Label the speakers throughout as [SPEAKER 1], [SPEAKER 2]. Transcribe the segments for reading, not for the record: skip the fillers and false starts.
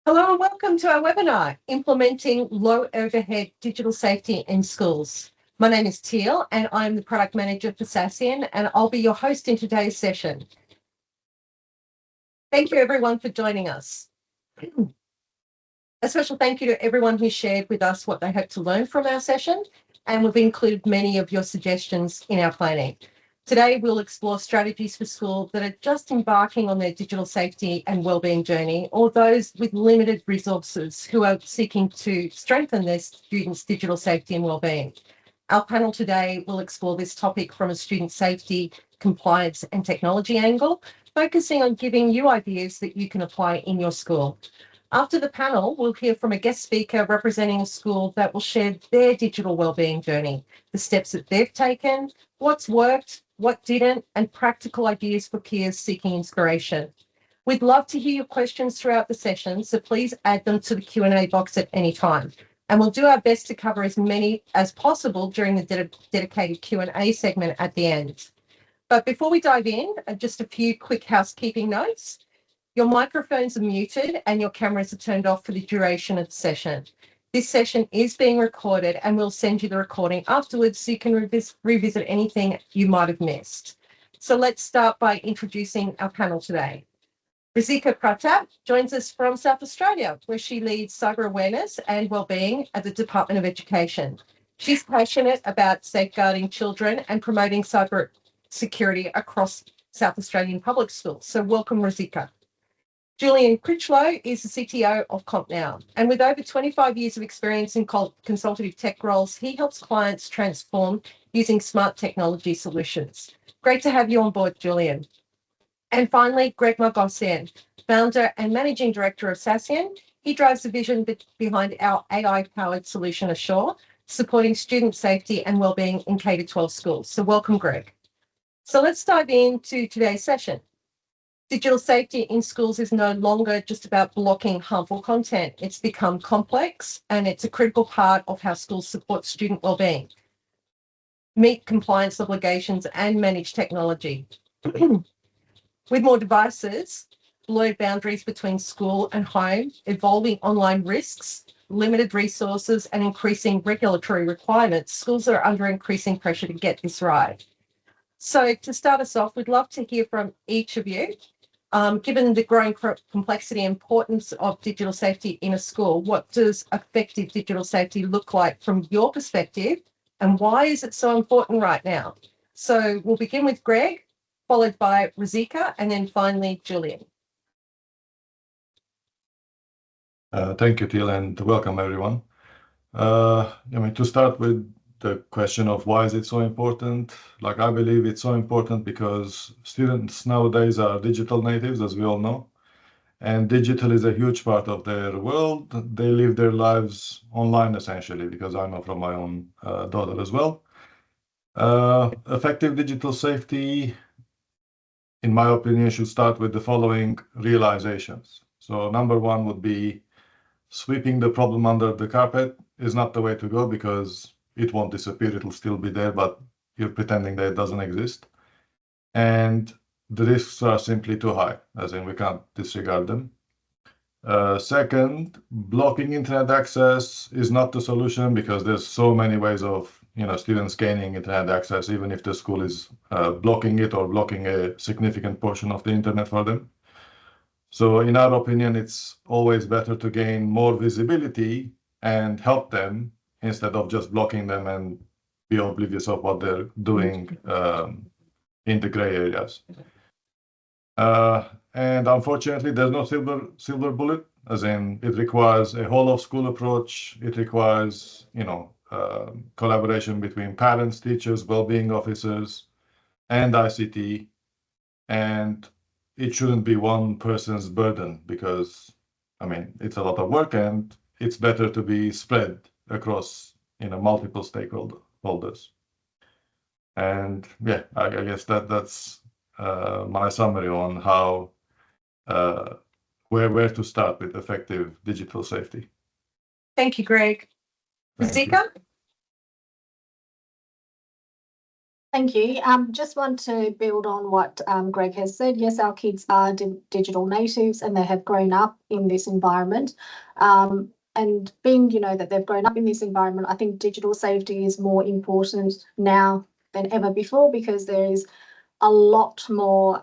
[SPEAKER 1] Hello and welcome to our webinar, Implementing Low Overhead Digital Safety in Schools. My name is Teal and I'm the Product Manager for Sassian, and I'll be your host in today's session. Thank you everyone for joining us. A special thank you to everyone who shared with us what they hope to learn from our session, and we've included many of your suggestions in our planning. Today, we'll explore strategies for schools that are just embarking on their digital safety and wellbeing journey, or those with limited resources who are seeking to strengthen their students' digital safety and wellbeing. Our panel today will explore this topic from a student safety, compliance and technology angle, focusing on giving you ideas that you can apply in your school. After the panel, we'll hear from a guest speaker representing a school that will share their digital wellbeing journey, the steps that they've taken, what's worked, what didn't, and practical ideas for peers seeking inspiration. We'd love to hear your questions throughout the session, so please add them to the Q&A box at any time. And we'll do our best to cover as many as possible during the dedicated Q&A segment at the end. But before we dive in, just a few quick housekeeping notes. Your microphones are muted and your cameras are turned off for the duration of the session. This session is being recorded and we'll send you the recording afterwards so you can revisit anything you might have missed. So let's start by introducing our panel today. Rizika Pratap joins us from South Australia, where she leads cyber awareness and wellbeing at the Department of Education. She's passionate about safeguarding children and promoting cyber security across South Australian public schools. So welcome, Rizika. Julian Critchlow is the CTO of CompNow, and with over 25 years of experience in consultative tech roles, he helps clients transform using smart technology solutions. Great to have you on board, Julian. And finally, Greg Margossian, founder and managing director of Sassian. He drives the vision behind our AI-powered solution Assure, supporting student safety and wellbeing in K-12 schools. So welcome, Greg. So let's dive into today's session. Digital safety in schools is no longer just about blocking harmful content. It's become complex and it's a critical part of how schools support student wellbeing, meet compliance obligations and manage technology. With more devices, blurred boundaries between school and home, evolving online risks, limited resources and increasing regulatory requirements, schools are under increasing pressure to get this right. So to start us off, we'd love to hear from each of you. Given the growing complexity and importance of digital safety in a school, what does effective digital safety look like from your perspective, and why is it so important right now? So we'll begin with Greg, followed by Rizika, and then finally Julian.
[SPEAKER 2] Thank you, Teal, and welcome everyone. To start with the question of why is it so important, I believe it's so important because students nowadays are digital natives, as we all know, and digital is a huge part of their world. They live their lives online essentially, because I know from my own daughter as well. Effective digital safety, in my opinion, should start with the following realizations. So number one would be sweeping the problem under the carpet is not the way to go, because it won't disappear. It'll still be there, but you're pretending that it doesn't exist. And the risks are simply too high, as in we can't disregard them. Second, blocking internet access is not the solution, because there's so many ways of students gaining internet access, even if the school is blocking it or blocking a significant portion of the internet for them. So in our opinion, it's always better to gain more visibility and help them instead of just blocking them and be oblivious of what they're doing in the gray areas. And unfortunately, there's no silver bullet, as in it requires a whole of school approach. It requires, collaboration between parents, teachers, well-being officers, and ICT. And it shouldn't be one person's burden, because, it's a lot of work and it's better to be spread across, multiple stakeholders. And yeah, I guess that's my summary on how, where to start with effective digital safety.
[SPEAKER 1] Thank you, Greg. Rizika?
[SPEAKER 3] Thank you. Just want to build on what Greg has said. Yes, our kids are digital natives and they have grown up in this environment. And being, that they've grown up in this environment, I think digital safety is more important now than ever before, because there is a lot more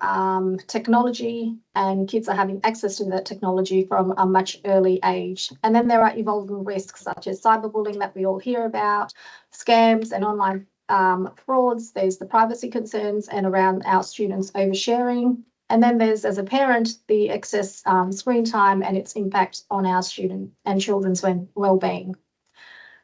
[SPEAKER 3] technology and kids are having access to that technology from a much early age. And then there are evolving risks such as cyberbullying that we all hear about, scams and online frauds. There's the privacy concerns and around our students oversharing. And then there's, as a parent, the excess screen time and its impact on our student and children's well-being.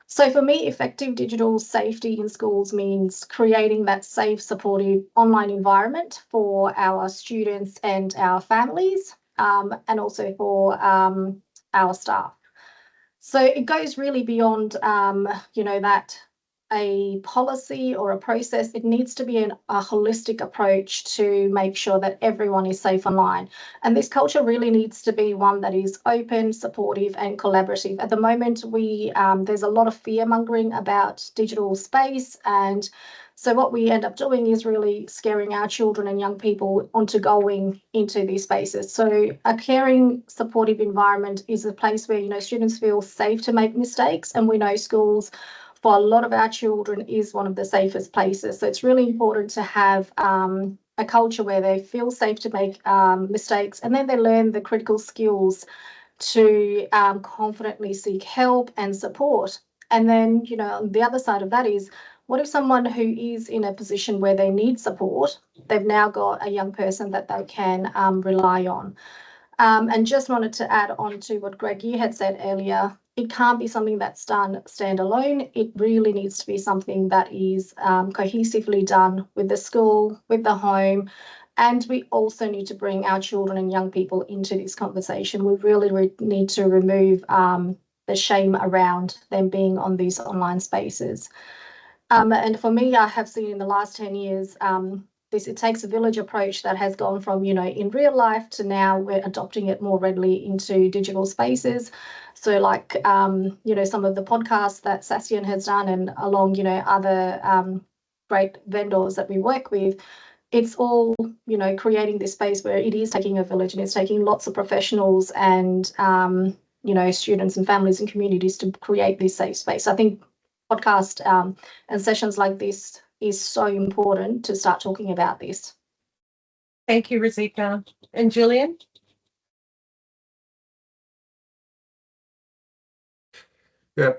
[SPEAKER 3] So for me, effective digital safety in schools means creating that safe, supportive online environment for our students and our families, and also for our staff. So it goes really beyond, that a policy or a process. It needs to be a holistic approach to make sure that everyone is safe online. And this culture really needs to be one that is open, supportive and collaborative. At the moment, there's a lot of fear mongering about digital space. And so what we end up doing is really scaring our children and young people onto going into these spaces. So a caring, supportive environment is a place where, students feel safe to make mistakes. And we know schools, for a lot of our children, is one of the safest places. So it's really important to have a culture where they feel safe to make mistakes, and then they learn the critical skills to confidently seek help and support. And then, the other side of that is, what if someone who is in a position where they need support, they've now got a young person that they can rely on. And just wanted to add on to what Greg, you had said earlier, it can't be something that's done standalone. It really needs to be something that is cohesively done with the school, with the home. And we also need to bring our children and young people into this conversation. We really need to remove the shame around them being on these online spaces. And for me, I have seen in the last 10 years, it takes a village approach that has gone from, in real life to now we're adopting it more readily into digital spaces. So like, some of the podcasts that Sassian has done and along, other great vendors that we work with, it's all, creating this space where it is taking a village and it's taking lots of professionals and, students and families and communities to create this safe space. I think podcast and sessions like this is so important to start talking about this.
[SPEAKER 1] Thank you, Razika. And Julian?
[SPEAKER 4] Yeah,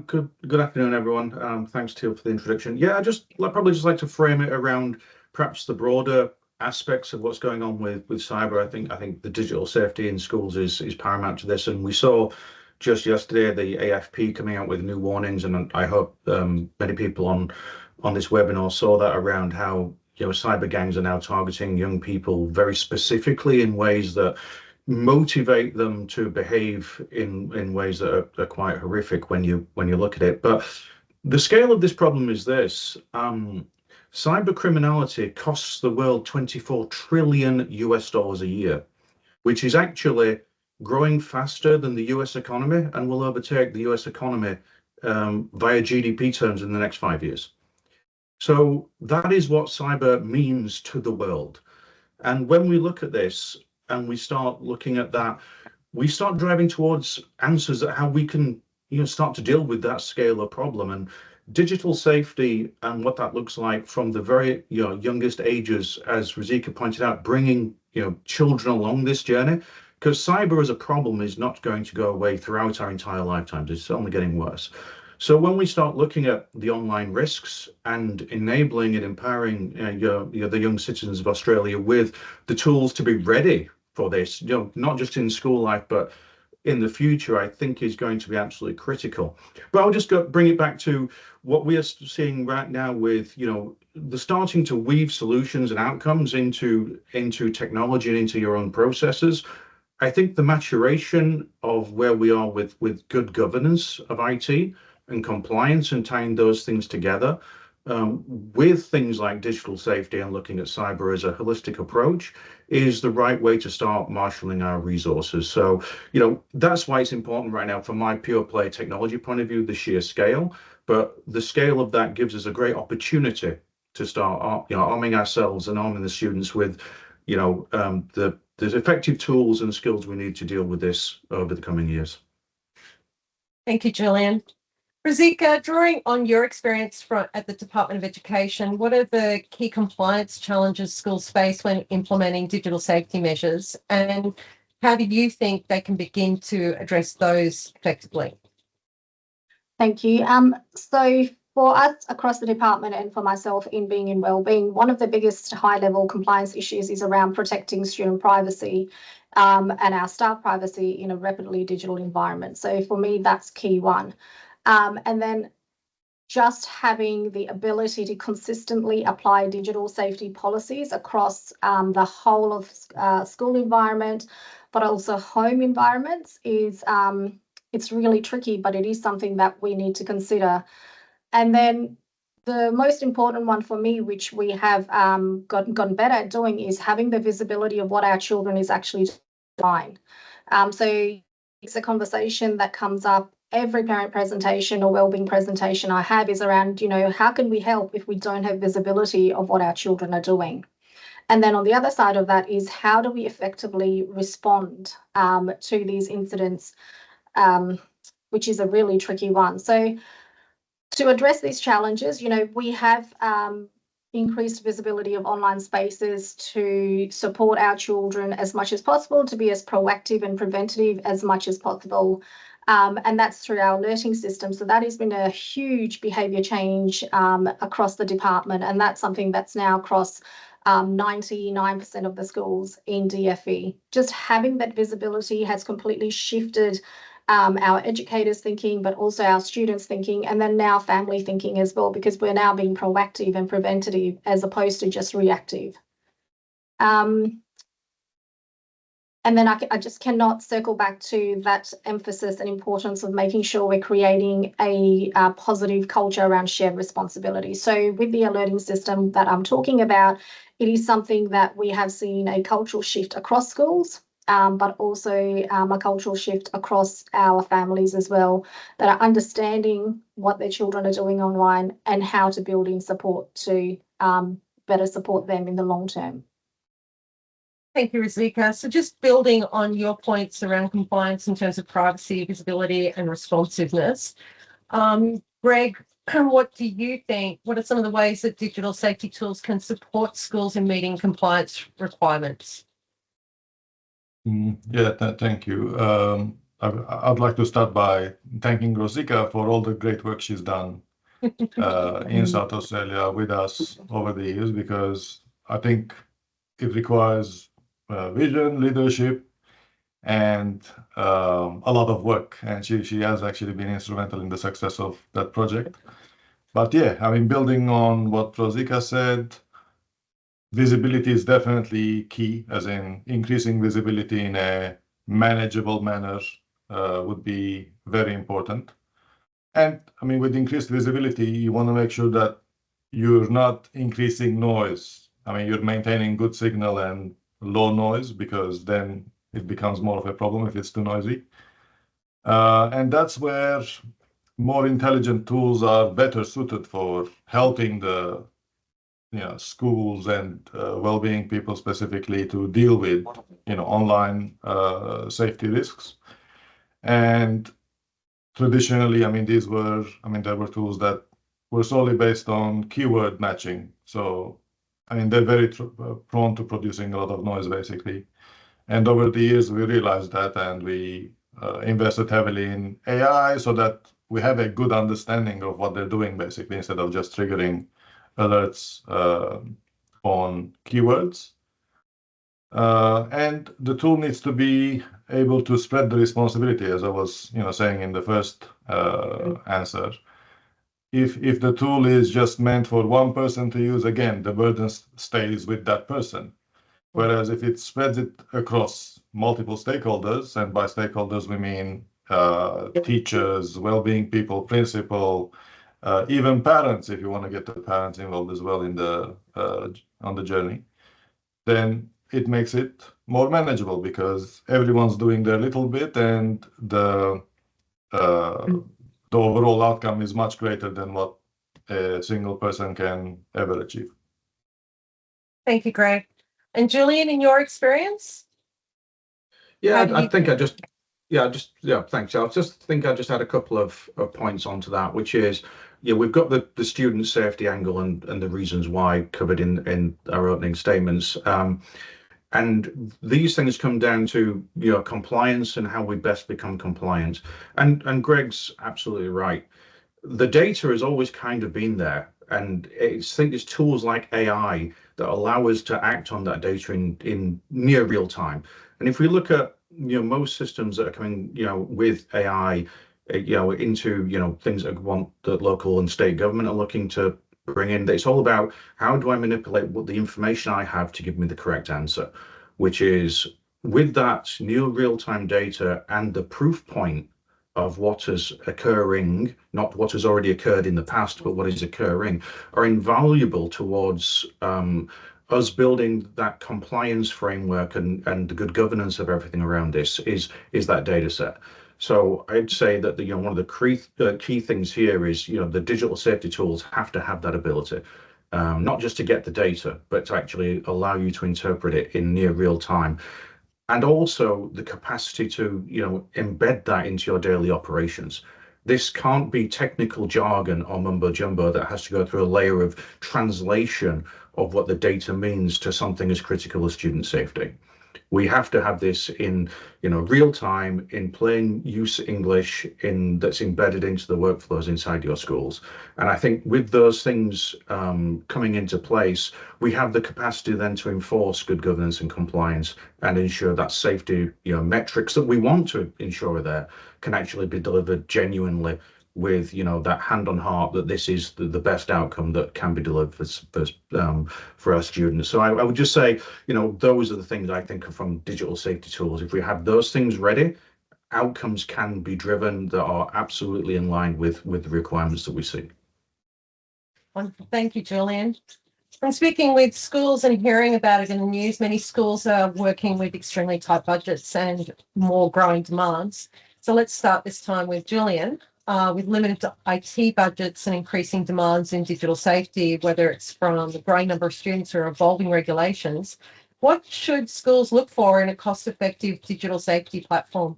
[SPEAKER 4] good afternoon, everyone. Thanks, Teal, for the introduction. Yeah, I'd probably just like to frame it around perhaps the broader aspects of what's going on with cyber. I think the digital safety in schools is paramount to this, and we saw just yesterday the AFP coming out with new warnings, and I hope many people on this webinar saw that around how cyber gangs are now targeting young people very specifically in ways that motivate them to behave in ways that are quite horrific when you look at it. But the scale of this problem is this: cyber criminality costs the world $24 trillion a year, which is actually growing faster than the US economy and will overtake the US economy via GDP terms in the next 5 years. So that is what cyber means to the world. And when we look at this and we start looking at that, we start driving towards answers at how we can start to deal with that scale of problem. And digital safety and what that looks like from the very youngest ages, as Razika pointed out, bringing children along this journey, because cyber as a problem is not going to go away throughout our entire lifetimes. It's only getting worse. So when we start looking at the online risks and enabling and empowering the young citizens of Australia with the tools to be ready for this, not just in school life, but in the future, I think is going to be absolutely critical. But I'll just bring it back to what we are seeing right now with, the starting to weave solutions and outcomes into technology and into your own processes. I think the maturation of where we are with good governance of IT and compliance and tying those things together with things like digital safety and looking at cyber as a holistic approach is the right way to start marshalling our resources. So, that's why it's important right now from my pure play technology point of view, the sheer scale, but the scale of that gives us a great opportunity to start, arming ourselves and arming the students with, there's effective tools and skills we need to deal with this over the coming years.
[SPEAKER 1] Thank you, Julian. Razika, drawing on your experience at the Department of Education, what are the key compliance challenges schools face when implementing digital safety measures, and how do you think they can begin to address those effectively?
[SPEAKER 3] Thank you. So for us across the department and for myself in being in wellbeing, one of the biggest high-level compliance issues is around protecting student privacy and our staff privacy in a rapidly digital environment. So for me, that's key one. And then just having the ability to consistently apply digital safety policies across the whole of school environment, but also home environments is it's really tricky, but it is something that we need to consider. And then the most important one for me, which we have gotten better at doing, is having the visibility of what our children is actually doing. So it's a conversation that comes up every parent presentation or wellbeing presentation I have is around, how can we help if we don't have visibility of what our children are doing? And then on the other side of that is how do we effectively respond to these incidents, which is a really tricky one. So to address these challenges, we have increased visibility of online spaces to support our children as much as possible, to be as proactive and preventative as much as possible. And that's through our alerting system. So that has been a huge behaviour change across the department, and that's something that's now across 99% of the schools in DFE. Just having that visibility has completely shifted our educators' thinking, but also our students' thinking, and then now family thinking as well, because we're now being proactive and preventative as opposed to just reactive. And then I just cannot circle back to that emphasis and importance of making sure we're creating a positive culture around shared responsibility. So with the alerting system that I'm talking about, it is something that we have seen a cultural shift across schools, but also a cultural shift across our families as well, that are understanding what their children are doing online and how to build in support to better support them in the long term.
[SPEAKER 1] Thank you, Razika. So just building on your points around compliance in terms of privacy, visibility and responsiveness, Greg, what do you think? What are some of the ways that digital safety tools can support schools in meeting compliance requirements?
[SPEAKER 2] Thank you. I'd like to start by thanking Razika for all the great work she's done in South Australia with us over the years, because I think it requires vision, leadership, and a lot of work. And she has actually been instrumental in the success of that project. But yeah, I mean, building on what Razika said, visibility is definitely key, as in increasing visibility in a manageable manner would be very important. And I mean, with increased visibility, you want to make sure that you're not increasing noise. I mean, you're maintaining good signal and low noise, because then it becomes more of a problem if it's too noisy. And that's where more intelligent tools are better suited for helping the schools and well-being people specifically to deal with online safety risks. And traditionally, I mean, there were tools that were solely based on keyword matching. So I mean, they're very prone to producing a lot of noise, basically. And over the years, we realized that, and we invested heavily in AI so that we have a good understanding of what they're doing, basically, instead of just triggering alerts on keywords. And the tool needs to be able to spread the responsibility, as I was saying in the first answer. If the tool is just meant for one person to use, again, the burden stays with that person. Whereas if it spreads it across multiple stakeholders, and by stakeholders we mean teachers, well-being people, principal, even parents, if you want to get the parents involved as well in on the journey, then it makes it more manageable, because everyone's doing their little bit, and the overall outcome is much greater than what a single person can ever achieve.
[SPEAKER 1] Thank you, Greg. And Julian, in your experience?
[SPEAKER 4] Yeah,
[SPEAKER 1] How
[SPEAKER 4] I
[SPEAKER 1] do
[SPEAKER 4] think
[SPEAKER 1] you-
[SPEAKER 4] I just, yeah, thanks. I just think I just had a couple of points onto that, which is, yeah, we've got the student safety angle and the reasons why covered in our opening statements. And these things come down to, compliance and how we best become compliant. And Greg's absolutely right. The data has always kind of been there, and I think it's tools like AI that allow us to act on that data in near real time. And if we look at, most systems that are coming, with AI, into, things that want the local and state government are looking to bring in, it's all about how do I manipulate what the information I have to give me the correct answer, which is with that near real-time data and the proof point of what is occurring, not what has already occurred in the past, but what is occurring, are invaluable towards us building that compliance framework and the good governance of everything around this is that data set. So I'd say that one of the key things here is, the digital safety tools have to have that ability. Not just to get the data, but to actually allow you to interpret it in near real time. And also the capacity to, embed that into your daily operations. This can't be technical jargon or mumbo jumbo that has to go through a layer of translation of what the data means to something as critical as student safety. We have to have this in, real time, in plain use English, that's embedded into the workflows inside your schools. And I think with those things coming into place, we have the capacity then to enforce good governance and compliance and ensure that safety, metrics that we want to ensure there can actually be delivered genuinely with, that hand on heart that this is the best outcome that can be delivered for our students. So I would just say, those are the things I think are from digital safety tools. If we have those things ready, outcomes can be driven that are absolutely in line with the requirements that we see.
[SPEAKER 1] Wonderful. Thank you, Julian. And speaking with schools and hearing about it in the news, many schools are working with extremely tight budgets and more growing demands. So let's start this time with Julian. With limited IT budgets and increasing demands in digital safety, whether it's from the growing number of students or evolving regulations, what should schools look for in a cost-effective digital safety platform?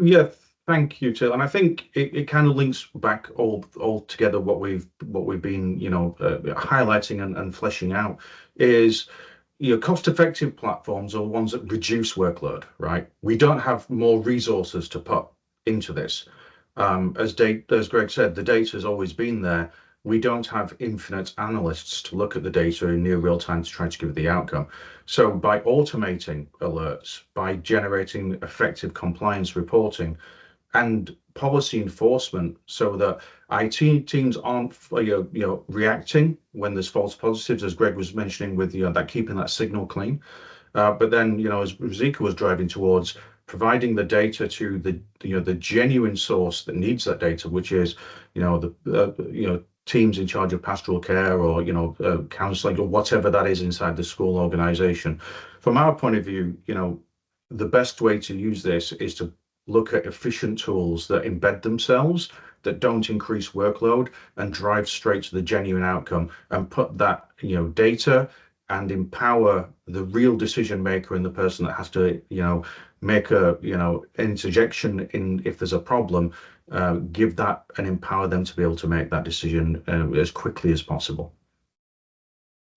[SPEAKER 4] Yeah, thank you, Till. And I think it kind of links back all together what we've been, highlighting and fleshing out is, cost-effective platforms are ones that reduce workload, right? We don't have more resources to put into this. As Greg said, the data has always been there. We don't have infinite analysts to look at the data in near real time to try to give the outcome. So by automating alerts, by generating effective compliance reporting and policy enforcement so that IT teams aren't reacting when there's false positives, as Greg was mentioning, with that keeping that signal clean. But then, as Zika was driving towards, providing the data to the genuine source that needs that data, which is the teams in charge of pastoral care or counselling or whatever that is inside the school organisation. From our point of view, the best way to use this is to look at efficient tools that embed themselves, that don't increase workload and drive straight to the genuine outcome, and put that data and empower the real decision maker and the person that has to make a interjection in if there's a problem, give that and empower them to be able to make that decision as quickly as possible.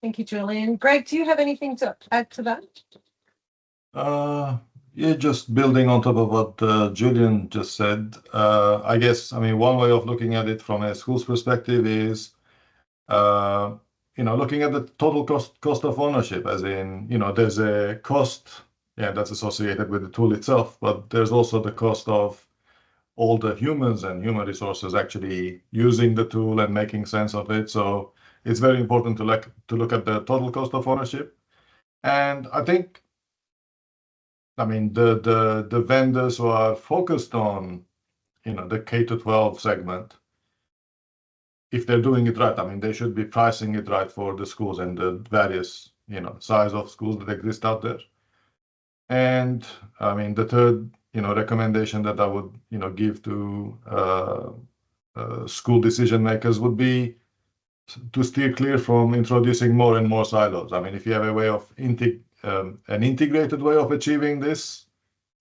[SPEAKER 1] Thank you, Julian. Greg, do you have anything to add to that?
[SPEAKER 2] Yeah, just building on top of what Julian just said. I guess, one way of looking at it from a school's perspective is looking at the total cost of ownership, as in, there's a cost, that's associated with the tool itself, but there's also the cost of all the humans and human resources actually using the tool and making sense of it. So it's very important to look at the total cost of ownership. And I think, the vendors who are focused on, the K-12 segment, if they're doing it right, they should be pricing it right for the schools and the various, size of schools that exist out there. And the third, recommendation that I would, give to school decision makers would be to steer clear from introducing more and more silos. I mean, if you have a way of an integrated way of achieving this,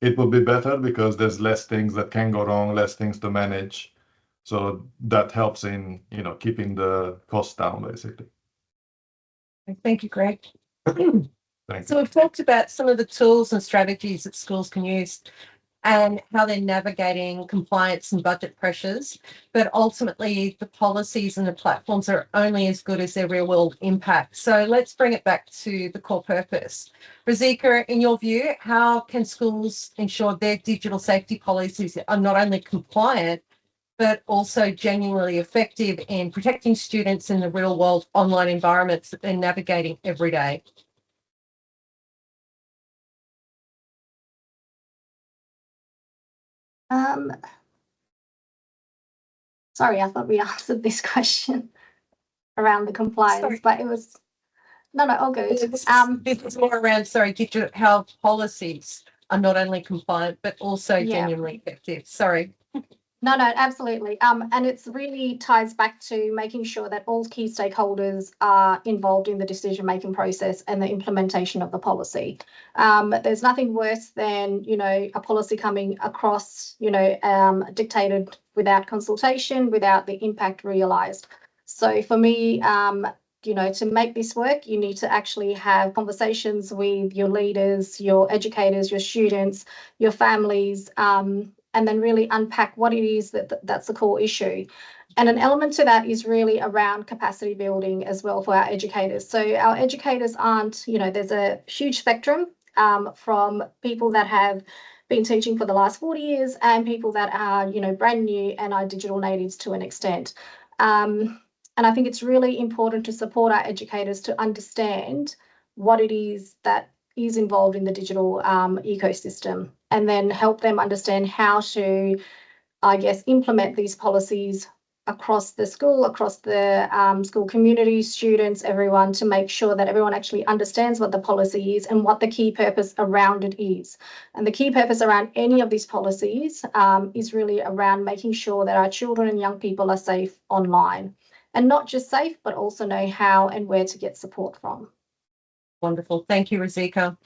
[SPEAKER 2] it would be better because there's less things that can go wrong, less things to manage. So that helps in, keeping the costs down, basically.
[SPEAKER 1] Thank you, Greg.
[SPEAKER 2] Thank
[SPEAKER 1] So
[SPEAKER 2] you.
[SPEAKER 1] we've talked about some of the tools and strategies that schools can use and how they're navigating compliance and budget pressures. But ultimately, the policies and the platforms are only as good as their real world impact. So let's bring it back to the core purpose. Rosika, in your view, how can schools ensure their digital safety policies are not only compliant, but also genuinely effective in protecting students in the real world online environments that they're navigating every day?
[SPEAKER 3] Sorry, I thought we answered this question around the compliance,
[SPEAKER 1] Sorry.
[SPEAKER 3] but it was no, all good.
[SPEAKER 1] This is more around, how policies are not only compliant, but also
[SPEAKER 3] Yeah.
[SPEAKER 1] genuinely effective. Sorry.
[SPEAKER 3] No, absolutely. And it's really ties back to making sure that all key stakeholders are involved in the decision-making process and the implementation of the policy. There's nothing worse than, a policy coming across, dictated without consultation, without the impact realised. So for me, to make this work, you need to actually have conversations with your leaders, your educators, your students, your families, and then really unpack what it is that's the core issue. And an element to that is really around capacity building as well for our educators. So our educators aren't, there's a huge spectrum from people that have been teaching for the last 40 years and people that are, brand new and are digital natives to an extent. And I think it's really important to support our educators to understand what it is that is involved in the digital ecosystem, and then help them understand how to, implement these policies across the school, across the school community, students, everyone, to make sure that everyone actually understands what the policy is and what the key purpose around it is. And the key purpose around any of these policies is really around making sure that our children and young people are safe online. And not just safe, but also know how and where to get support from.
[SPEAKER 1] Wonderful. Thank you, Rosika.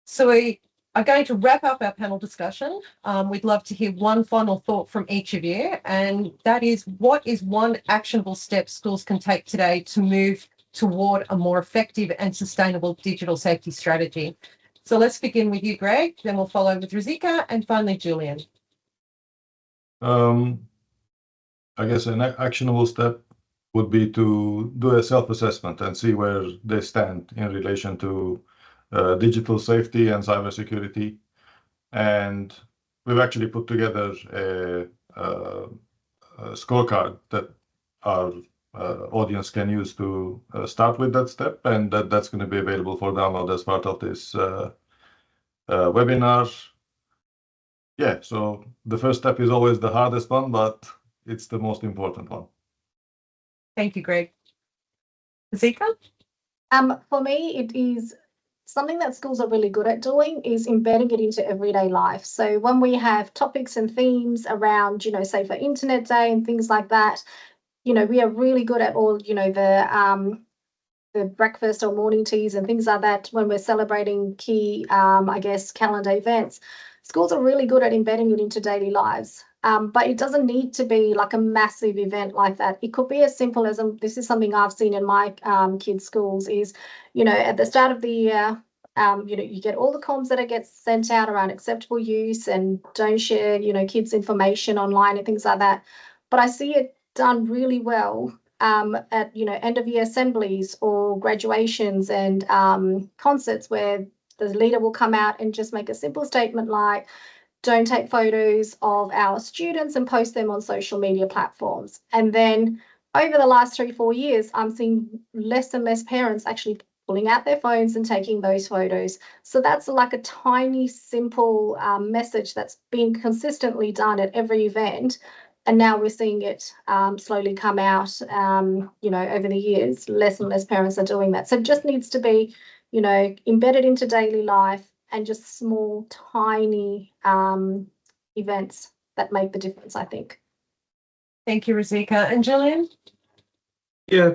[SPEAKER 1] So we are going to wrap up our panel discussion. We'd love to hear one final thought from each of you, and that is, what is one actionable step schools can take today to move toward a more effective and sustainable digital safety strategy? So let's begin with you, Greg, then we'll follow with Rosika, and finally Julian.
[SPEAKER 2] I guess an actionable step would be to do a self-assessment and see where they stand in relation to digital safety and cybersecurity. And we've actually put together a scorecard that our audience can use to start with that step, and that's going to be available for download as part of this webinar. Yeah, so the first step is always the hardest one, but it's the most important one.
[SPEAKER 1] Thank you, Greg. Rosika?
[SPEAKER 3] For me, it is something that schools are really good at doing is embedding it into everyday life. So when we have topics and themes around, safer internet day and things like that, we are really good at all, the breakfast or morning teas and things like that when we're celebrating key, calendar events. Schools are really good at embedding it into daily lives. But it doesn't need to be like a massive event like that. It could be as simple as, this is something I've seen in my kids' schools, is, at the start of the year, you get all the comms that get sent out around acceptable use and don't share, kids' information online and things like that. But I see it done really well at, end of year assemblies or graduations and concerts, where the leader will come out and just make a simple statement like, don't take photos of our students and post them on social media platforms. And then over the last 3-4 years, I'm seeing less and less parents actually pulling out their phones and taking those photos. So that's like a tiny, simple message that's been consistently done at every event. And now we're seeing it slowly come out, over the years. Less and less parents are doing that. So it just needs to be, embedded into daily life, and just small, tiny events that make the difference, I think.
[SPEAKER 1] Thank you, Rosika. And Gillian?
[SPEAKER 4] Yeah,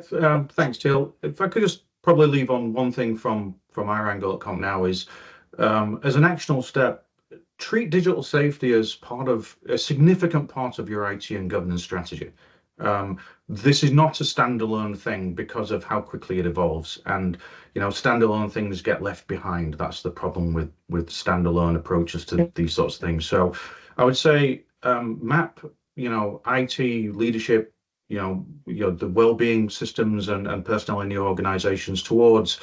[SPEAKER 4] thanks, Jill. If I could just probably leave on one thing from our angle at Comp Now is, as an actionable step, treat digital safety as part of a significant part of your IT and governance strategy. This is not a standalone thing because of how quickly it evolves, and standalone things get left behind. That's the problem with standalone approaches to these sorts of things. So I would say map IT leadership, the well-being systems and personnel in your organizations towards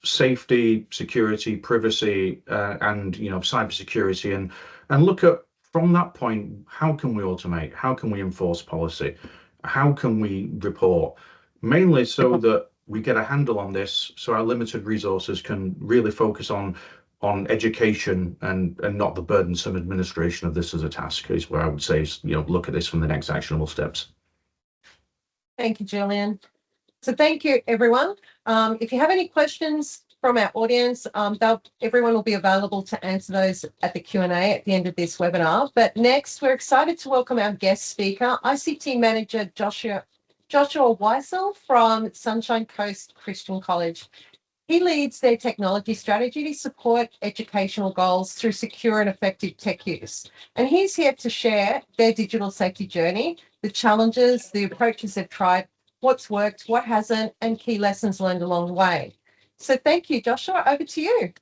[SPEAKER 4] safety, security, privacy, and cybersecurity, and look at, from that point, how can we automate, how can we enforce policy, how can we report, mainly so that we get a handle on this, so our limited resources can really focus on education and not the burdensome administration of this as a task, is where I would say is, look at this from the next actionable steps.
[SPEAKER 1] Thank you, Gillian. So thank you, everyone. If you have any questions from our audience, everyone will be available to answer those at the Q&A at the end of this webinar. But next, we're excited to welcome our guest speaker, ICT Manager Joshua Weissel from Sunshine Coast Christian College. He leads their technology strategy to support educational goals through secure and effective tech use. And he's here to share their digital safety journey, the challenges, the approaches they've tried, what's worked, what hasn't, and key lessons learned along the way. So thank you, Joshua. Over to you.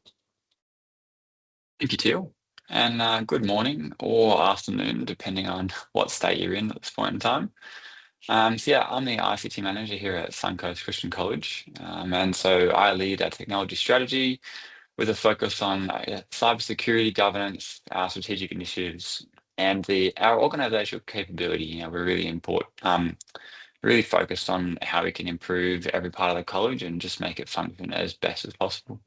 [SPEAKER 5] Thank you, Teal. And good morning or afternoon, depending on what state you're in at this point in time. So yeah, I'm the ICT manager here at Suncoast Christian College. And so I lead our technology strategy with a focus on cybersecurity governance, our strategic initiatives, and our organizational capability. We're really focused on how we can improve every part of the college and just make it function as best as possible.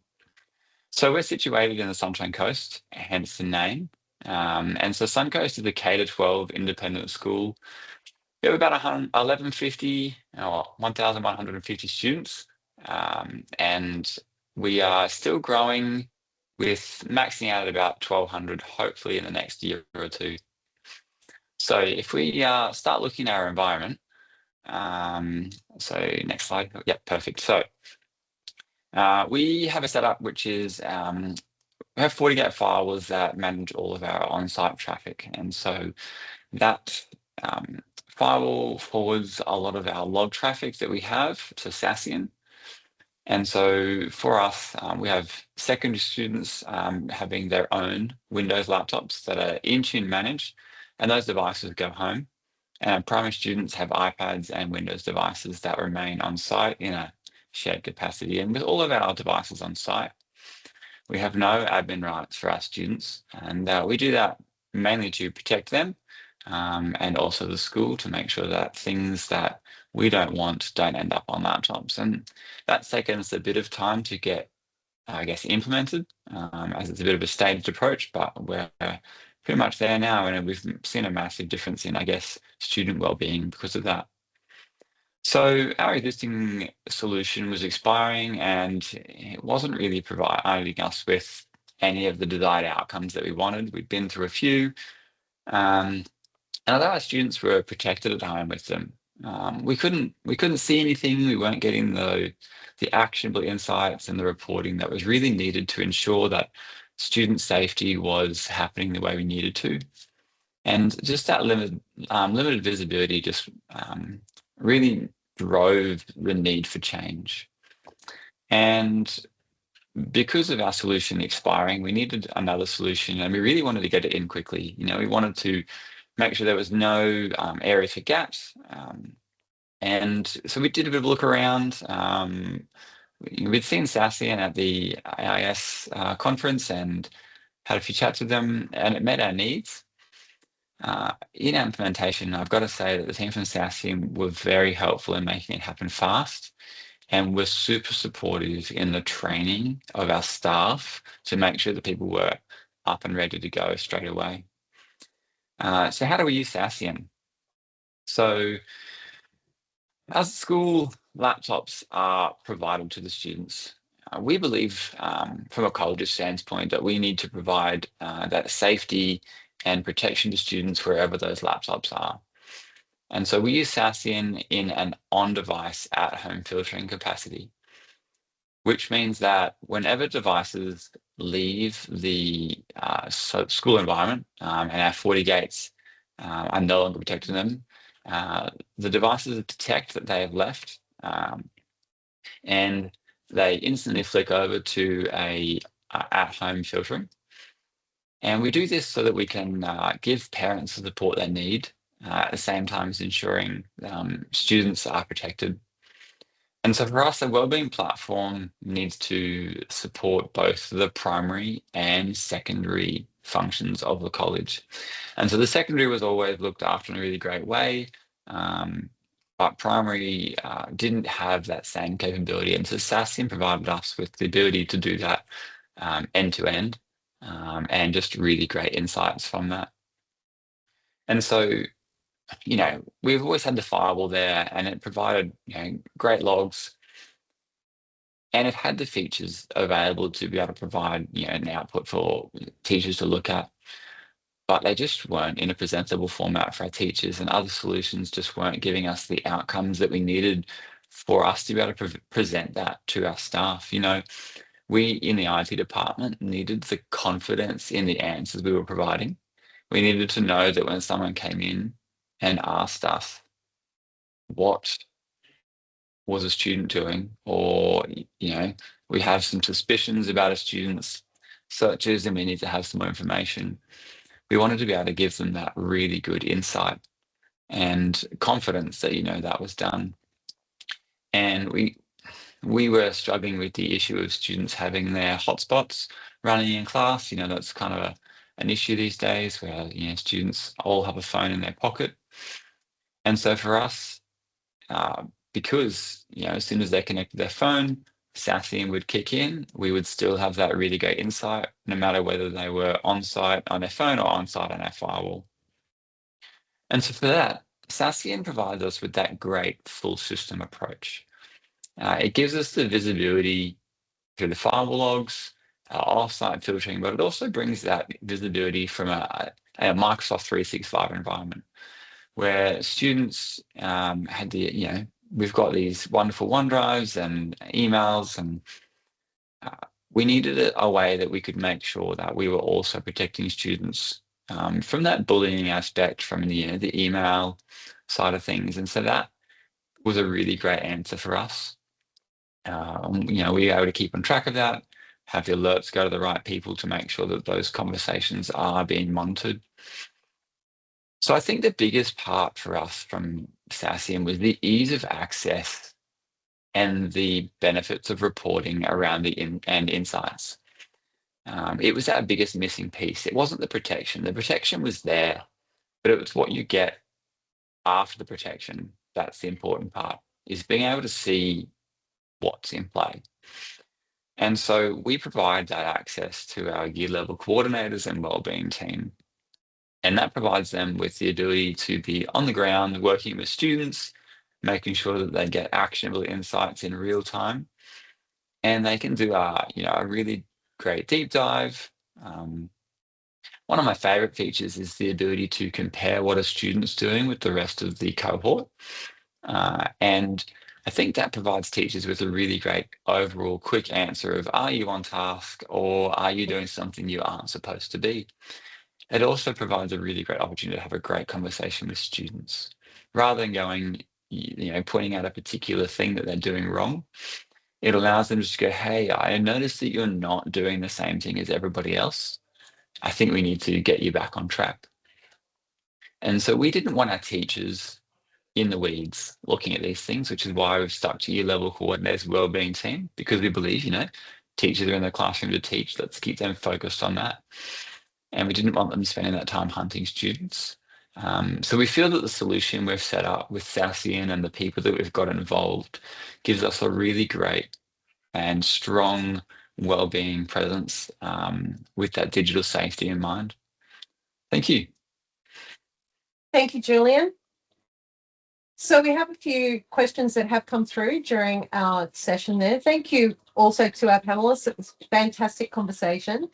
[SPEAKER 5] So we're situated in the Sunshine Coast, hence the name. And so Suncoast is a K-12 independent school. We have about 1,150 students, and we are still growing, with maxing out at about 1,200, hopefully in the next year or two. So if we start looking at our environment, so next slide. Yep, perfect. So we have a setup which is, we have 40-gate firewalls that manage all of our on-site traffic. And so that firewall forwards a lot of our log traffic that we have to Sassian. And so for us, we have secondary students having their own Windows laptops that are Intune managed, and those devices go home. And primary students have iPads and Windows devices that remain on site in a shared capacity. And with all of our devices on site, we have no admin rights for our students. And we do that mainly to protect them and also the school, to make sure that things that we don't want don't end up on laptops. And that's taken us a bit of time to get, I guess, implemented, as it's a bit of a staged approach, but we're pretty much there now, and we've seen a massive difference in, I guess, student well-being because of that. So our existing solution was expiring, and it wasn't really providing us with any of the desired outcomes that we wanted. We'd been through a few, and although our students were protected at home with them, we couldn't see anything. We weren't getting the actionable insights and the reporting that was really needed to ensure that student safety was happening the way we needed to. And just that limited visibility just really drove the need for change. And because of our solution expiring, we needed another solution, and we really wanted to get it in quickly. We wanted to make sure there was no areas for gaps. And so we did a bit of a look around. We'd seen Sassian at the AIS conference and had a few chats with them, and it met our needs. In our implementation, I've got to say that the team from Sassian were very helpful in making it happen fast, and were super supportive in the training of our staff to make sure that people were up and ready to go straight away. So how do we use Sassian? So as school laptops are provided to the students, we believe from a college's standpoint that we need to provide that safety and protection to students wherever those laptops are. And so we use Sassian in an on-device at-home filtering capacity, which means that whenever devices leave the school environment and our FortiGates are no longer protecting them, the devices detect that they have left and they instantly flick over to a at-home filtering. And we do this so that we can give parents the support they need at the same time as ensuring students are protected. And so for us, the wellbeing platform needs to support both the primary and secondary functions of the college. And so the secondary was always looked after in a really great way, but primary didn't have that same capability. And so Sassian provided us with the ability to do that end to end and just really great insights from that. And so, you know, we've always had the firewall there and it provided, you know, great logs. And it had the features available to be able to provide, you know, an output for teachers to look at, but they just weren't in a presentable format for our teachers, and other solutions just weren't giving us the outcomes that we needed for us to be able to present that to our staff. You know, we in the IT department needed the confidence in the answers we were providing. We needed to know that when someone came in and asked us what was a student doing, or, you know, we have some suspicions about a student's searches and we need to have some more information. We wanted to be able to give them that really good insight and confidence that, you know, that was done. And we were struggling with the issue of students having their hotspots running in class. You know, that's kind of an issue these days where, you know, students all have a phone in their pocket. And so for us, because, you know, as soon as they connected their phone, Sassian would kick in, we would still have that really great insight, no matter whether they were on site on their phone or on site on our firewall. And so for that, Sassian provides us with that great full system approach. It gives us the visibility through the firewall logs, off-site filtering, but it also brings that visibility from a Microsoft 365 environment where students had the, you know, we've got these wonderful OneDrives and emails, and we needed a way that we could make sure that we were also protecting students from that bullying aspect, from the email side of things. And so that was a really great answer for us. You know, we were able to keep on track of that, have the alerts go to the right people to make sure that those conversations are being monitored. So I think the biggest part for us from Sassian was the ease of access and the benefits of reporting around the insights. It was our biggest missing piece. It wasn't the protection. The protection was there, but it was what you get after the protection. That's the important part, is being able to see what's in play. And so we provide that access to our year level coordinators and wellbeing team. And that provides them with the ability to be on the ground, working with students, making sure that they get actionable insights in real time. And they can do a really great deep dive. One of my favorite features is the ability to compare what a student's doing with the rest of the cohort. And I think that provides teachers with a really great overall quick answer of, are you on task or are you doing something you aren't supposed to be? It also provides a really great opportunity to have a great conversation with students rather than going, pointing out a particular thing that they're doing wrong. It allows them to just go, hey, I noticed that you're not doing the same thing as everybody else. I think we need to get you back on track. And so we didn't want our teachers in the weeds looking at these things, which is why we've stuck to year level coordinators wellbeing team, because we believe, teachers are in the classroom to teach. Let's keep them focused on that. And we didn't want them spending that time hunting students. So we feel that the solution we've set up with Sassian and the people that we've got involved gives us a really great and strong wellbeing presence with that digital safety in mind. Thank you.
[SPEAKER 1] Thank you, Julian. So we have a few questions that have come through during our session there. Thank you also to our panelists. It was a fantastic conversation.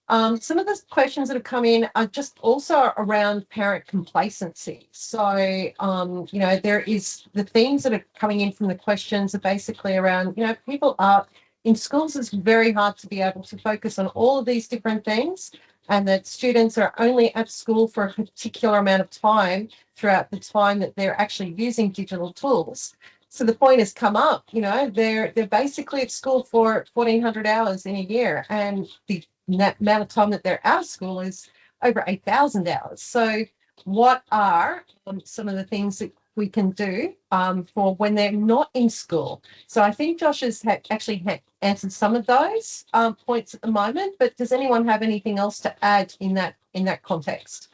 [SPEAKER 1] Some of the questions that have come in are just also around parent complacency. So, there is the themes that are coming in from the questions are basically around, people are in schools, it's very hard to be able to focus on all of these different things, and that students are only at school for a particular amount of time throughout the time that they're actually using digital tools. So the point has come up, they're basically at school for 1,400 hours in a year, and the amount of time that they're out of school is over 8,000 hours. So what are some of the things that we can do for when they're not in school? So I think Josh has actually answered some of those points at the moment, but does anyone have anything else to add in that context?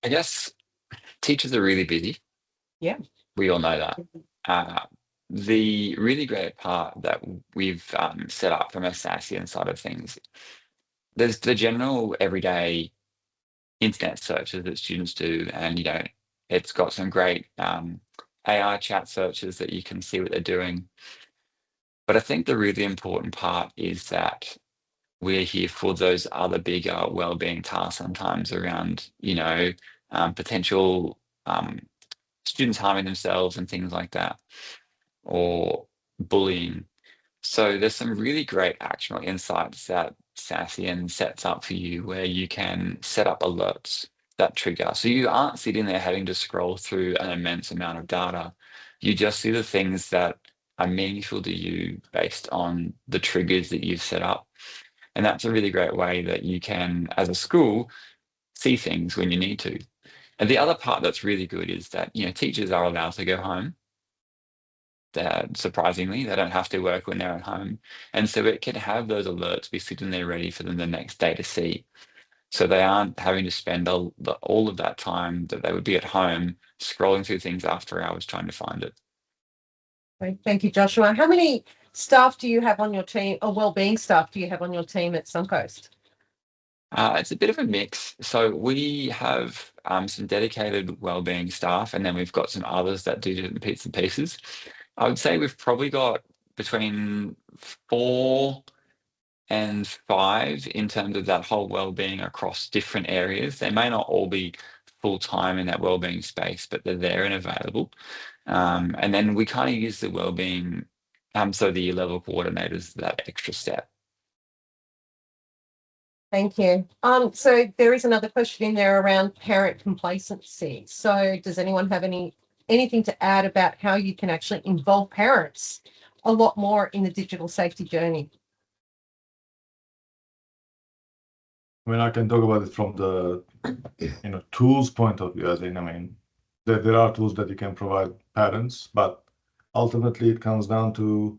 [SPEAKER 5] I guess teachers are really busy.
[SPEAKER 1] Yeah.
[SPEAKER 5] We all know that. The really great part that we've set up from a SASIan side of things, there's the general everyday internet searches that students do, and it's got some great AI chat searches that you can see what they're doing. But I think the really important part is that we're here for those other bigger well-being tasks sometimes around, potential students harming themselves and things like that, or bullying. So there's some really great actionable insights that Sassian sets up for you where you can set up alerts that trigger. So you aren't sitting there having to scroll through an immense amount of data. You just see the things that are meaningful to you based on the triggers that you've set up. And that's a really great way that you can, as a school, see things when you need to. And the other part that's really good is that, teachers are allowed to go home. Surprisingly, they don't have to work when they're at home. And so it can have those alerts be sitting there ready for them the next day to see. So they aren't having to spend all of that time that they would be at home scrolling through things after hours trying to find it.
[SPEAKER 1] Thank you, Joshua. How many staff do you have on your team, or wellbeing staff do you have on your team at Suncoast?
[SPEAKER 5] It's a bit of a mix. So we have some dedicated wellbeing staff, and then we've got some others that do different bits and pieces. I would say we've probably got between 4 and 5 in terms of that whole wellbeing across different areas. They may not all be full-time in that wellbeing space, but they're there and available. And then we kind of use the wellbeing, so the year level coordinators, that extra step.
[SPEAKER 1] Thank you. So there is another question in there around parent complacency. So does anyone have anything to add about how you can actually involve parents a lot more in the digital safety journey?
[SPEAKER 2] I mean, I can talk about it from the tools point of view. There are tools that you can provide parents, but ultimately it comes down to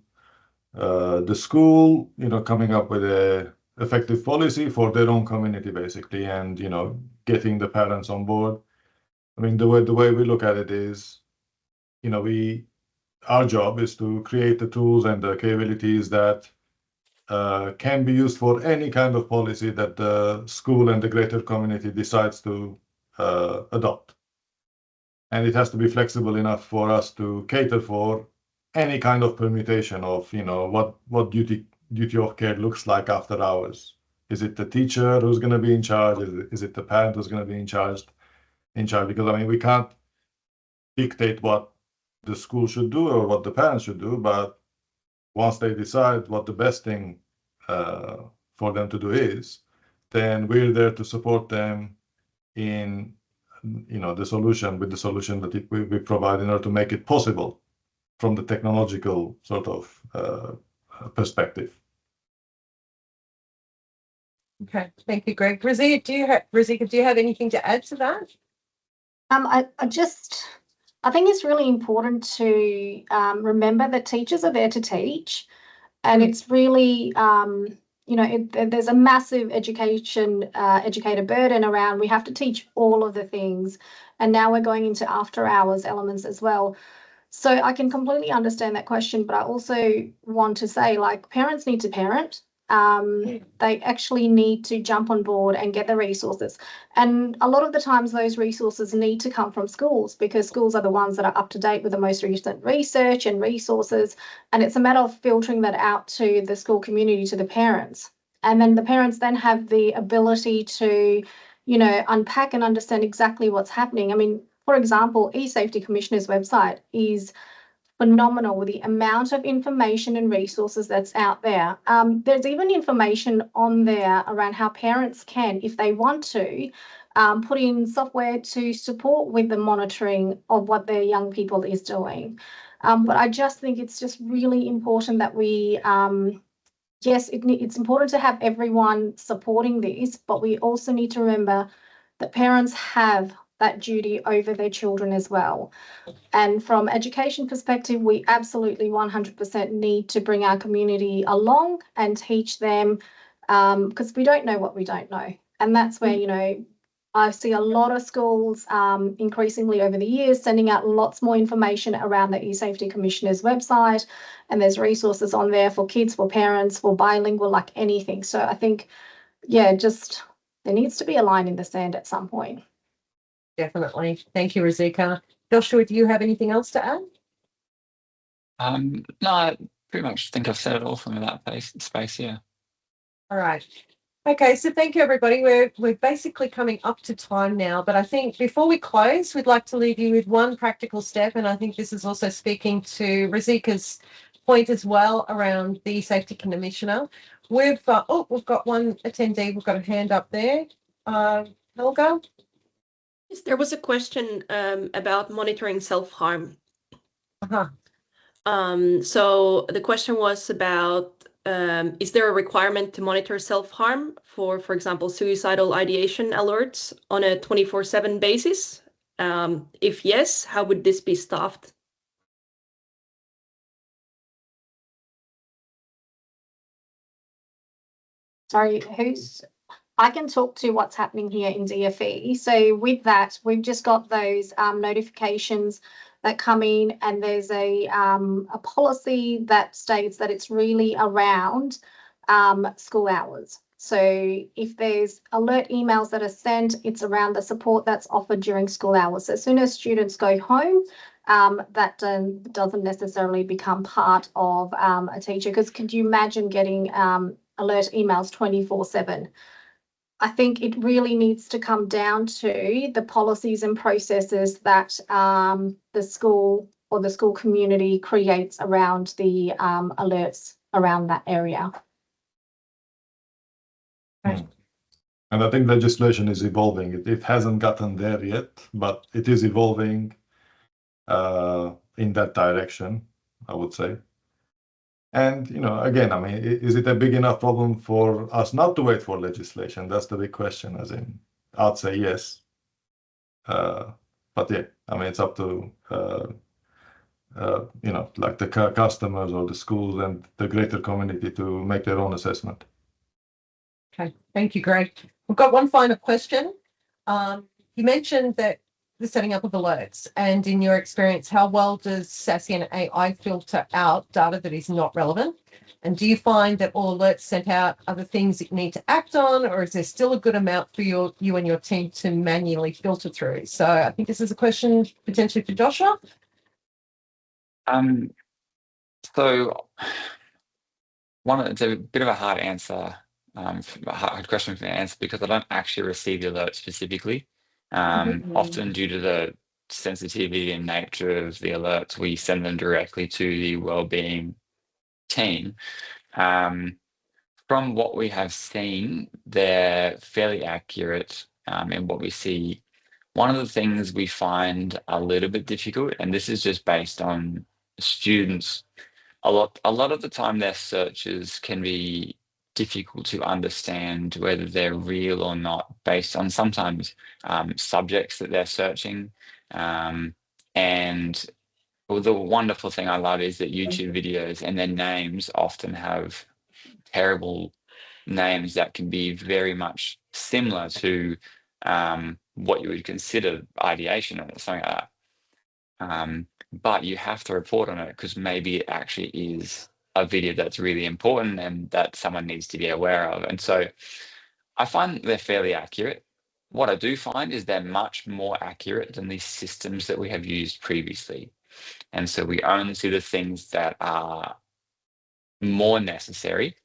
[SPEAKER 2] the school, coming up with a effective policy for their own community, basically, and getting the parents on board. I mean, the way we look at it is, our job is to create the tools and the capabilities that can be used for any kind of policy that the school and the greater community decides to adopt. And it has to be flexible enough for us to cater for any kind of permutation of, what duty of care looks like after hours. Is it the teacher who's going to be in charge? Is it the parent who's going to be in charge? Because we can't dictate what the school should do or what the parents should do, but once they decide what the best thing for them to do is, then we're there to support them in the solution that we provide in order to make it possible from the technological sort of perspective.
[SPEAKER 1] Okay, thank you, Greg. Razika, do you have anything to add to that?
[SPEAKER 3] I think it's really important to remember that teachers are there to teach, and it's really, there's a massive educator burden around. We have to teach all of the things, and now we're going into after hours elements as well. So I can completely understand that question, but I also want to say, parents need to parent. they actually need to jump on board and get the resources. And a lot of the times those resources need to come from schools, because schools are the ones that are up to date with the most recent research and resources. And it's a matter of filtering that out to the school community, to the parents. And then the parents then have the ability to, you know, unpack and understand exactly what's happening. I mean, for example, eSafety Commissioner's website is phenomenal with the amount of information and resources that's out there. There's even information on there around how parents can, if they want to, put in software to support with the monitoring of what their young people is doing. But I just think it's just really important that we, yes, it's important to have everyone supporting this, but we also need to remember that parents have that duty over their children as well. And from education perspective, we absolutely 100% need to bring our community along and teach them, because we don't know what we don't know. And that's where, you know, I see a lot of schools increasingly over the years sending out lots more information around the eSafety Commissioner's website, and there's resources on there for kids, for parents, for bilingual, like anything. So I think, yeah, just there needs to be a line in the sand at some point.
[SPEAKER 1] Definitely. Thank you, Rozika. Joshua, do you have anything else to add?
[SPEAKER 5] No, I pretty much think I've said it all from that space, yeah.
[SPEAKER 1] All right. Okay, so thank you, everybody. We're basically coming up to time now, but I think before we close, we'd like to leave you with one practical step, and I think this is also speaking to Rozika's point as well around the Safety Commissioner. We've got one attendee. We've got a hand up there. Helga?
[SPEAKER 6] Yes, there was a question about monitoring self-harm. So the question was about, is there a requirement to monitor self-harm for example, suicidal ideation alerts on a 24/7 basis? If yes, how would this be staffed?
[SPEAKER 3] Sorry, I can talk to what's happening here in DFE. So with that, we've just got those notifications that come in, and there's a policy that states that it's really around school hours. So if there's alert emails that are sent, it's around the support that's offered during school hours. So as soon as students go home, that doesn't necessarily become part of a teacher, because could you imagine getting alert emails 24/7? I think it really needs to come down to the policies and processes that the school or the school community creates around the alerts around that area.
[SPEAKER 1] Right.
[SPEAKER 2] And I think legislation is evolving. It hasn't gotten there yet, but it is evolving in that direction, I would say. And, you know, again, I mean, is it a big enough problem for us not to wait for legislation? That's the big question, as in, I'd say yes. But yeah, I mean, it's up to, you know, like the customers or the schools and the greater community to make their own assessment.
[SPEAKER 1] Okay, thank you, Greg. We've got one final question. You mentioned that the setting up of alerts, and in your experience, how well does SASE and AI filter out data that is not relevant? And do you find that all alerts sent out are the things that you need to act on, or is there still a good amount for you and your team to manually filter through? So I think this is a question potentially for Joshua.
[SPEAKER 5] So it's a bit of a hard answer, a hard question for me to answer, because I don't actually receive the alert specifically. Often due to the sensitivity and nature of the alerts, we send them directly to the wellbeing team. From what we have seen, they're fairly accurate in what we see. One of the things we find a little bit difficult, and this is just based on students, a lot of the time their searches can be difficult to understand whether they're real or not, based on sometimes subjects that they're searching. And the wonderful thing I love is that YouTube videos and their names often have terrible names that can be very much similar to what you would consider ideation or something like that. But you have to report on it, because maybe it actually is a video that's really important and that someone needs to be aware of. And so I find they're fairly accurate. What I do find is they're much more accurate than these systems that we have used previously. And so we only see the things that are more necessary,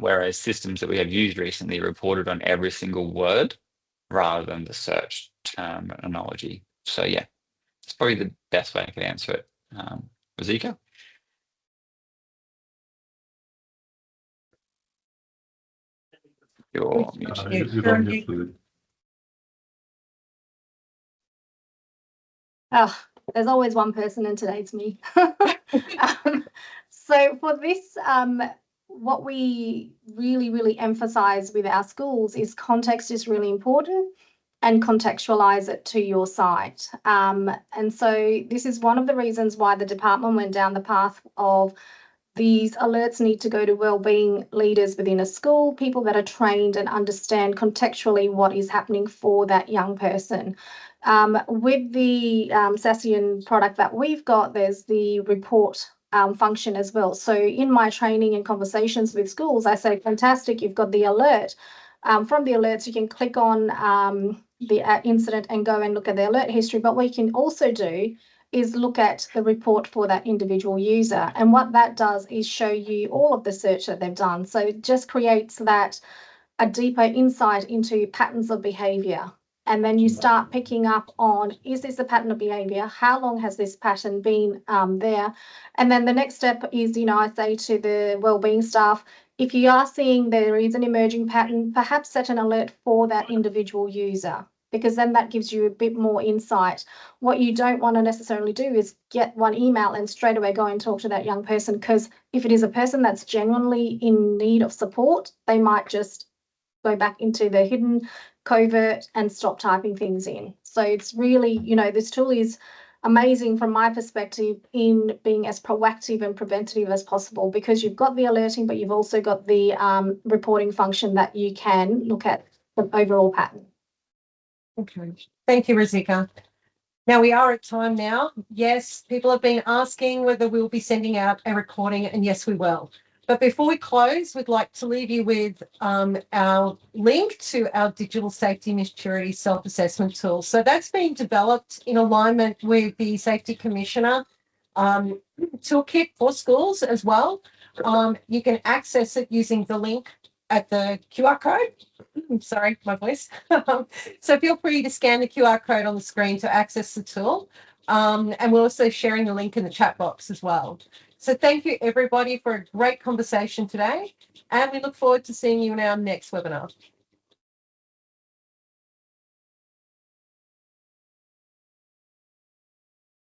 [SPEAKER 5] whereas systems that we have used recently reported on every single word rather than the search terminology. So yeah, it's probably the best way I could answer it. Rosika? You're muted.
[SPEAKER 2] You don't need to.
[SPEAKER 3] Oh, there's always one person, and today's me. So for this, what we really emphasize with our schools is context is really important, and contextualize it to your site. And so this is one of the reasons why the department went down the path of these alerts need to go to wellbeing leaders within a school, people that are trained and understand contextually what is happening for that young person. With the Sassian product that we've got, there's the report function as well. So in my training and conversations with schools, I say, fantastic, you've got the alert. From the alerts, you can click on the incident and go and look at the alert history. But what you can also do is look at the report for that individual user. And what that does is show you all of the search that they've done. So it just creates that a deeper insight into patterns of behavior. And then you start picking up on, is this a pattern of behavior? How long has this pattern been there? And then the next step is, I say to the wellbeing staff, if you are seeing there is an emerging pattern, perhaps set an alert for that individual user, because then that gives you a bit more insight. What you don't want to necessarily do is get one email and straight away go and talk to that young person, because if it is a person that's genuinely in need of support, they might just go back into the hidden covert and stop typing things in. So it's really, this tool is amazing from my perspective in being as proactive and preventative as possible, because you've got the alerting, but you've also got the reporting function that you can look at the overall pattern.
[SPEAKER 1] Okay. Thank you, Rosika. Now we are at time now. Yes, people have been asking whether we'll be sending out a recording, and yes, we will. But before we close, we'd like to leave you with our link to our digital safety maturity self-assessment tool. So that's been developed in alignment with the Safety Commissioner toolkit for schools as well. You can access it using the link at the QR code. Sorry, my voice. So feel free to scan the QR code on the screen to access the tool. And we're also sharing the link in the chat box as well. So thank you, everybody, for a great conversation today. And we look forward to seeing you in our next webinar.